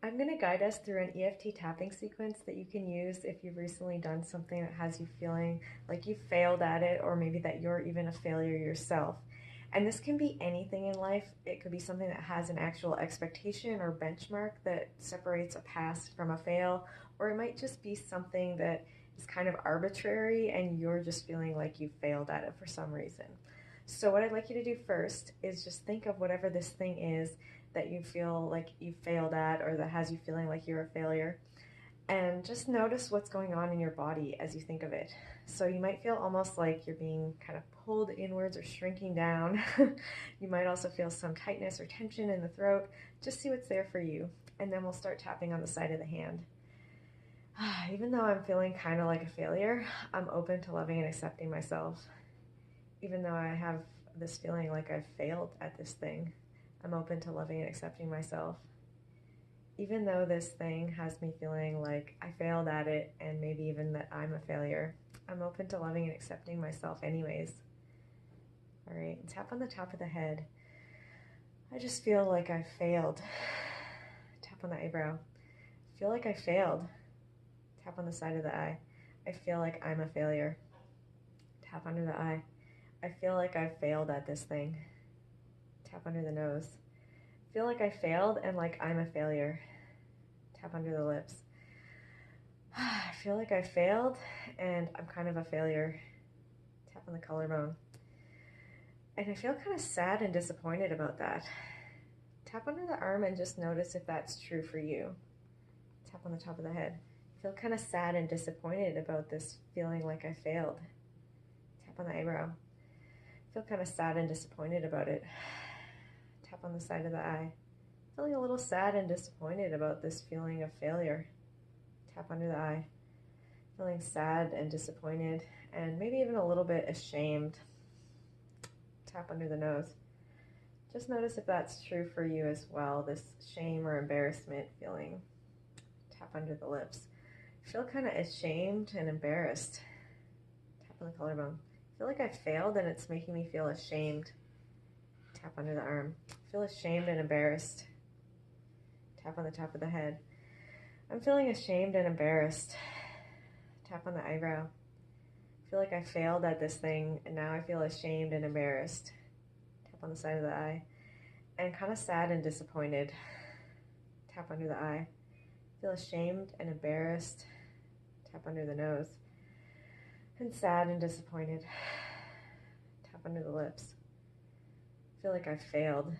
I'm going to guide us through an EFT tapping sequence that you can use if you've recently done something that has you feeling like you failed at it, or maybe that you're even a failure yourself. And this can be anything in life. It could be something that has an actual expectation or benchmark that separates a pass from a fail, or it might just be something that is kind of arbitrary and you're just feeling like you failed at it for some reason. So what I'd like you to do first is just think of whatever this thing is that you feel like you failed at, or that has you feeling like you're a failure. And just notice what's going on in your body as you think of it. So you might feel almost like you're being kind of pulled inwards or shrinking down. You might also feel some tightness or tension in the throat. Just see what's there for you. And then we'll start tapping on the side of the hand. Even though I'm feeling kind of like a failure, I'm open to loving and accepting myself. Even though I have this feeling like I've failed at this thing, I'm open to loving and accepting myself. Even though this thing has me feeling like I failed at it, and maybe even that I'm a failure, I'm open to loving and accepting myself anyways. All right, tap on the top of the head. I just feel like I failed. Tap on the eyebrow. Feel like I failed. Tap on the side of the eye. I feel like I'm a failure. Tap under the eye. I feel like I failed at this thing. Tap under the nose. Feel like I failed and like I'm a failure. Tap under the lips. I feel like I failed and I'm kind of a failure. Tap on the collarbone. And I feel kind of sad and disappointed about that. Tap under the arm and just notice if that's true for you. Tap on the top of the head. I feel kind of sad and disappointed about this feeling like I failed. Tap on the eyebrow. I feel kind of sad and disappointed about it. Tap on the side of the eye. Feeling a little sad and disappointed about this feeling of failure. Tap under the eye. Feeling sad and disappointed and maybe even a little bit ashamed. Tap under the nose. Just notice if that's true for you as well, this shame or embarrassment feeling. Tap under the lips. Feel kind of ashamed and embarrassed. Tap on the collarbone. Feel like I failed and it's making me feel ashamed. Tap under the arm. Feel ashamed and embarrassed. Tap on the top of the head. I'm feeling ashamed and embarrassed. Tap on the eyebrow. Feel like I failed at this thing and now I feel ashamed and embarrassed. Tap on the side of the eye. And kind of sad and disappointed. Tap under the eye. Feel ashamed and embarrassed. Tap under the nose. And sad and disappointed. Tap under the lips. Feel like I failed.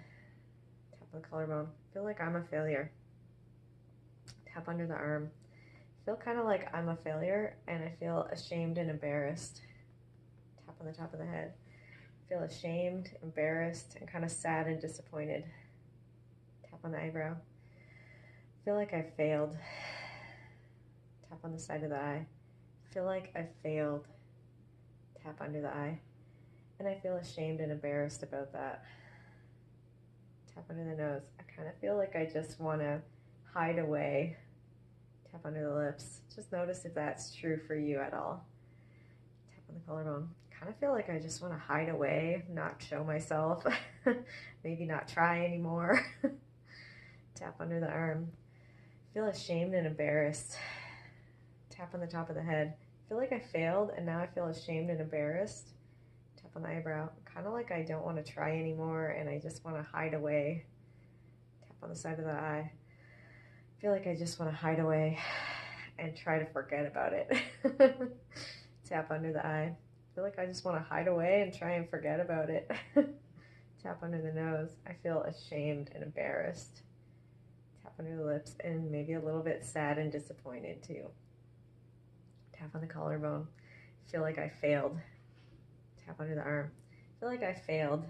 Tap on the collarbone. Feel like I'm a failure. Tap under the arm. Feel kind of like I'm a failure and I feel ashamed and embarrassed. Tap on the top of the head. Feel ashamed, embarrassed, and kind of sad and disappointed. Tap on the eyebrow. Feel like I failed. Tap on the side of the eye. Feel like I failed. Tap under the eye. And I feel ashamed and embarrassed about that. Tap under the nose. I kind of feel like I just want to hide away. Tap under the lips. Just notice if that's true for you at all. Tap on the collarbone. Kind of feel like I just want to hide away, not show myself. Maybe not try anymore. Tap under the arm. Feel ashamed and embarrassed. Tap on the top of the head. Feel like I failed and now I feel ashamed and embarrassed. Tap on the eyebrow. Kind of like I don't want to try anymore and I just want to hide away. Tap on the side of the eye. Feel like I just want to hide away and try to forget about it. Tap under the eye. Feel like I just want to hide away and try and forget about it. Tap under the nose. I feel ashamed and embarrassed. Tap under the lips and maybe a little bit sad and disappointed too. Tap on the collarbone. Feel like I failed. Tap under the arm. Feel like I failed.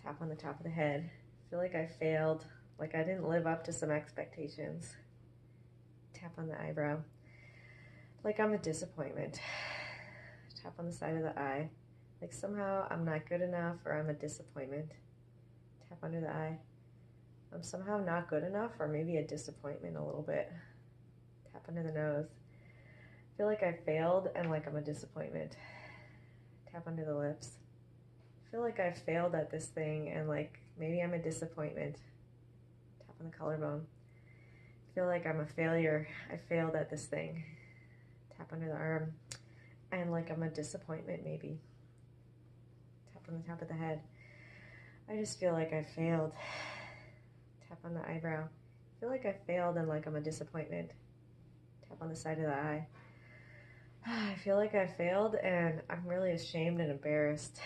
Tap on the top of the head. Feel like I failed, like I didn't live up to some expectations. Tap on the eyebrow. Like I'm a disappointment. Tap on the side of the eye. Like somehow I'm not good enough or I'm a disappointment. Tap under the eye. I'm somehow not good enough or maybe a disappointment a little bit. Tap under the nose. Feel like I failed and like I'm a disappointment. Tap under the lips. Feel like I failed at this thing and like maybe I'm a disappointment. Tap on the collarbone. I feel like I'm a failure. I failed at this thing. Tap under the arm. And like I'm a disappointment maybe. Tap on the top of the head. I just feel like I failed. Tap on the eyebrow. I feel like I failed and like I'm a disappointment. Tap on the side of the eye. I feel like I failed and I'm really ashamed and embarrassed.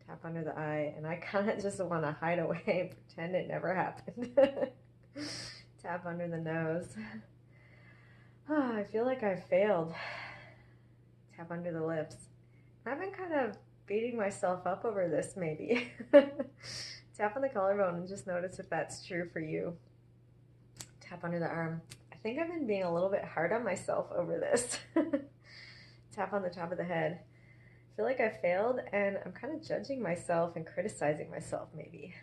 Tap under the eye, and I kind of just want to hide away and pretend it never happened. Tap under the nose. I feel like I failed. Tap under the lips. I've been kind of beating myself up over this maybe. Tap on the collarbone and just notice if that's true for you. Tap under the arm. I think I've been being a little bit hard on myself over this. Tap on the top of the head. I feel like I failed and I'm kind of judging myself and criticizing myself maybe.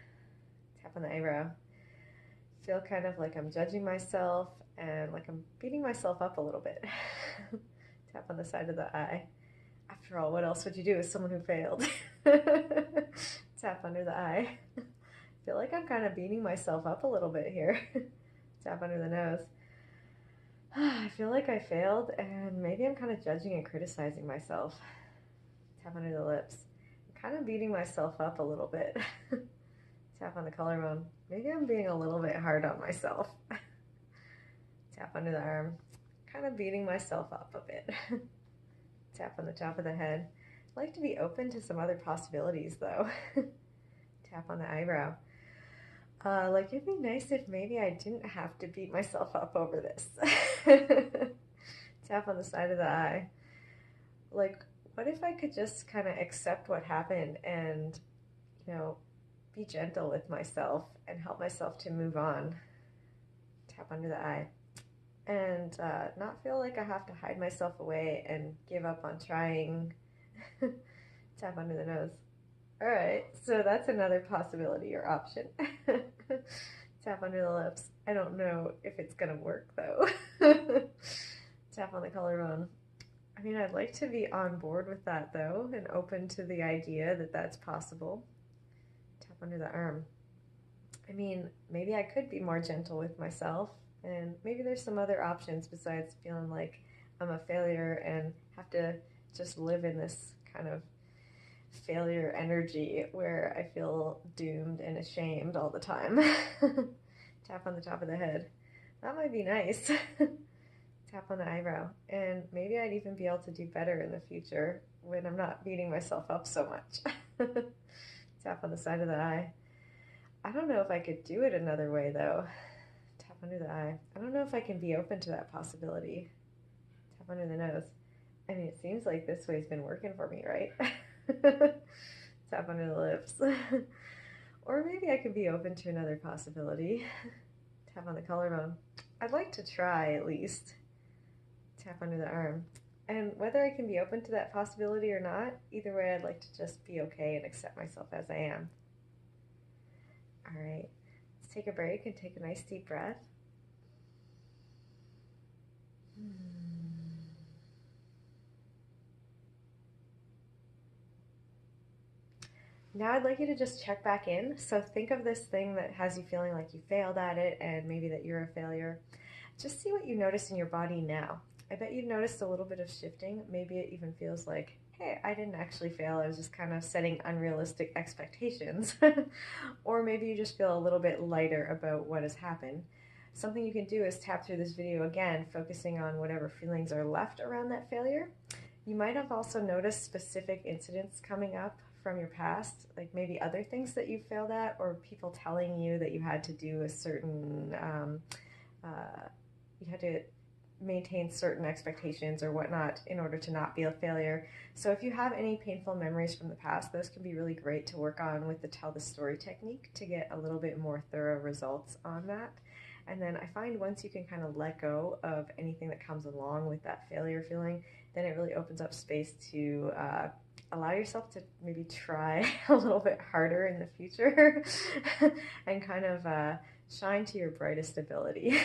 Tap on the eyebrow. I feel kind of like I'm judging myself and like I'm beating myself up a little bit. Tap on the side of the eye. After all, what else would you do with someone who failed? Tap under the eye. I feel like I'm kind of beating myself up a little bit here. Tap under the nose. I feel like I failed and maybe I'm kind of judging and criticizing myself. Tap under the lips. I'm kind of beating myself up a little bit. Tap on the collarbone. Maybe I'm being a little bit hard on myself. Tap under the arm. Kind of beating myself up a bit. Tap on the top of the head. I'd like to be open to some other possibilities though. Tap on the eyebrow. Like it'd be nice if maybe I didn't have to beat myself up over this. Tap on the side of the eye. Like, what if I could just kind of accept what happened and, you know, be gentle with myself and help myself to move on. Tap under the eye. And not feel like I have to hide myself away and give up on trying. Tap under the nose. All right, so that's another possibility or option. Tap under the lips. I don't know if it's gonna work though. Tap on the collarbone. I mean, I'd like to be on board with that though and open to the idea that that's possible. Tap under the arm. I mean, maybe I could be more gentle with myself and maybe there's some other options besides feeling like I'm a failure and have to just live in this kind of failure energy where I feel doomed and ashamed all the time. Tap on the top of the head. That might be nice. Tap on the eyebrow. And maybe I'd even be able to do better in the future when I'm not beating myself up so much. Tap on the side of the eye. I don't know if I could do it another way though. Tap under the eye. I don't know if I can be open to that possibility. Tap under the nose. I mean, it seems like this way's been working for me, right? Tap under the lips. Or maybe I could be open to another possibility. Tap on the collarbone. I'd like to try at least. Tap under the arm. And whether I can be open to that possibility or not, either way I'd like to just be okay and accept myself as I am. All right, let's take a break and take a nice deep breath. Now I'd like you to just check back in. So think of this thing that has you feeling like you failed at it and maybe that you're a failure. Just see what you notice in your body now. I bet you've noticed a little bit of shifting. Maybe it even feels like, hey, I didn't actually fail. I was just kind of setting unrealistic expectations. Or maybe you just feel a little bit lighter about what has happened. Something you can do is tap through this video again, focusing on whatever feelings are left around that failure. You might have also noticed specific incidents coming up from your past, like maybe other things that you failed at, or people telling you that you had to do a certain, you had to maintain certain expectations or whatnot in order to not be a failure. So if you have any painful memories from the past, those can be really great to work on with the tell the story technique to get a little bit more thorough results on that. And then I find once you can kind of let go of anything that comes along with that failure feeling, then it really opens up space to allow yourself to maybe try a little bit harder in the future and kind of shine to your brightest ability.